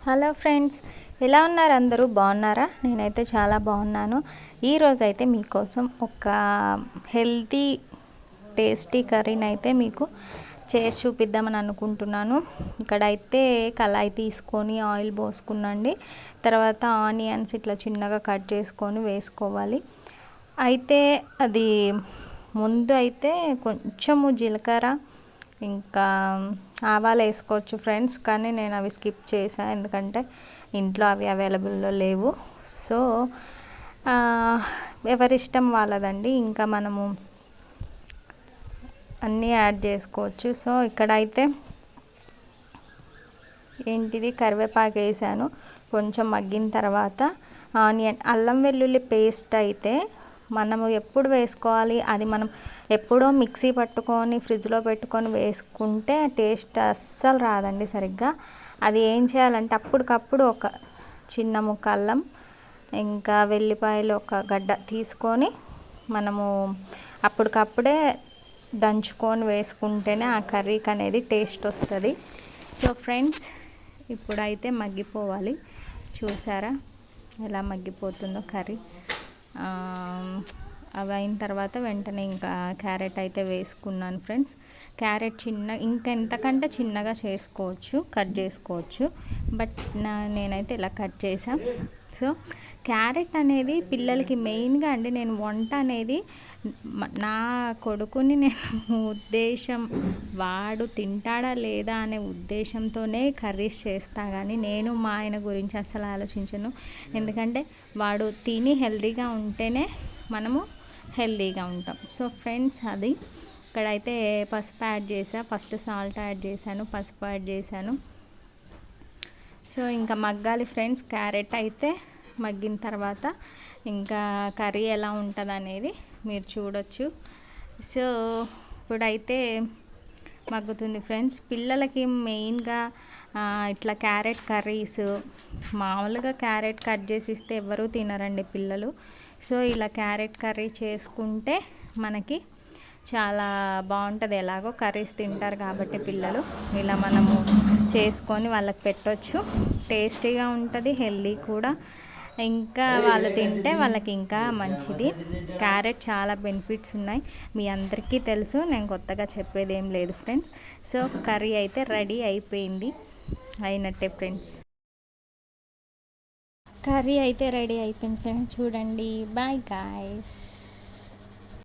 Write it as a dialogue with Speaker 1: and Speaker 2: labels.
Speaker 1: Hello friends, ఎలా ఉన్నారు? అందరూ బాగున్నారా? నేనైతే చాలా బాగున్నాను. ఈరోజైతే మీకోసం ఒక హెల్తీ టేస్టీ కర్రీని అయితే మీకు చేసి చూపిద్దామని అనుకుంటున్నాను. ఇక్కడైతే కళాయి తీసుకొని ఆయిల్ పోసుకున్నాండి. తర్వాత ఆనియన్స్ ఇట్లా చిన్నగా కట్ చేసుకొని వేసుకోవాలి. అయితే అది ముందు అయితే కొంచెము జీలకర్ర ఇంకా ఆవాలు వేసుకోవచ్చు ఫ్రెండ్స్, కానీ నేను అవి స్కిప్ చేశాను ఎందుకంటే ఇంట్లో అవి అవైలబుల్లో లేవు. సో ఎవరిష్టం వాళ్ళదండి. ఇంకా మనము అన్నీ యాడ్ చేసుకోవచ్చు. సో ఇక్కడైతే ఏంటిది కరివేపాకు వేసాను. కొంచెం మగ్గిన తర్వాత ఆనియన్, అల్లం వెల్లుల్లి పేస్ట్ అయితే మనము ఎప్పుడు వేసుకోవాలి, అది మనం ఎప్పుడో మిక్సీ పట్టుకొని ఫ్రిడ్జ్లో పెట్టుకొని వేసుకుంటే టేస్ట్ అస్సలు రాదండి సరిగ్గా. అది ఏం చేయాలంటే అప్పటికప్పుడు ఒక చిన్న ముక్క అల్లం ఇంకా వెల్లిపాయలు ఒక గడ్డ తీసుకొని మనము అప్పటికప్పుడే దంచుకొని వేసుకుంటేనే ఆ కర్రీకి అనేది టేస్ట్ వస్తుంది. సో ఫ్రెండ్స్, ఇప్పుడైతే మగ్గిపోవాలి. చూసారా ఎలా మగ్గిపోతుందో కర్రీ. అవి అయిన తర్వాత వెంటనే ఇంకా క్యారెట్ అయితే వేసుకున్నాను ఫ్రెండ్స్. క్యారెట్ ఇంకా ఎంతకంటే చిన్నగా చేసుకోవచ్చు, కట్ చేసుకోవచ్చు. బట్ నేనైతే ఇలా కట్ చేసాను. సో క్యారెట్ అనేది పిల్లలకి మెయిన్గా అండి, నేను వంట అనేది నా కొడుకుని నేను ఉద్దేశం వాడు తింటాడా లేదా అనే ఉద్దేశంతోనే కర్రీస్ చేస్తా, కానీ నేను మా ఆయన గురించి అసలు ఆలోచించను. ఎందుకంటే వాడు తిని హెల్తీగా ఉంటేనే మనము హెల్తీగా ఉంటాం. సో ఫ్రెండ్స్, అది ఇక్కడైతే పసుపు యాడ్ చేశాను. ఫస్ట్ సాల్ట్ యాడ్ చేశాను, పసుపు యాడ్ చేశాను. సో ఇంకా మగ్గాలి ఫ్రెండ్స్. క్యారెట్ అయితే మగ్గిన తర్వాత ఇంకా కర్రీ ఎలా ఉంటుంది అనేది మీరు చూడొచ్చు. సో ఇప్పుడైతే మగ్గుతుంది ఫ్రెండ్స్. పిల్లలకి మెయిన్గా ఇట్లా క్యారెట్ కర్రీస్, మామూలుగా క్యారెట్ కట్ చేసి ఇస్తే ఎవరూ తినరండి పిల్లలు. సో ఇలా క్యారెట్ కర్రీ చేసుకుంటే మనకి చాలా బాగుంటుంది. ఎలాగో కర్రీస్ తింటారు కాబట్టి పిల్లలు ఇలా మనము చేసుకొని వాళ్ళకి పెట్టొచ్చు. టేస్టీగా ఉంటుంది, హెల్దీ కూడా. ఇంకా వాళ్ళు తింటే వాళ్ళకి ఇంకా మంచిది. క్యారెట్ చాలా బెనిఫిట్స్ ఉన్నాయి, మీ అందరికీ తెలుసు. నేను కొత్తగా చెప్పేది ఏం లేదు ఫ్రెండ్స్. సో కర్రీ అయితే రెడీ అయిపోయింది, అయినట్టే ఫ్రెండ్స్. కర్రీ అయితే రెడీ అయిపోయింది ఫ్రెండ్స్. చూడండి. Bye guys.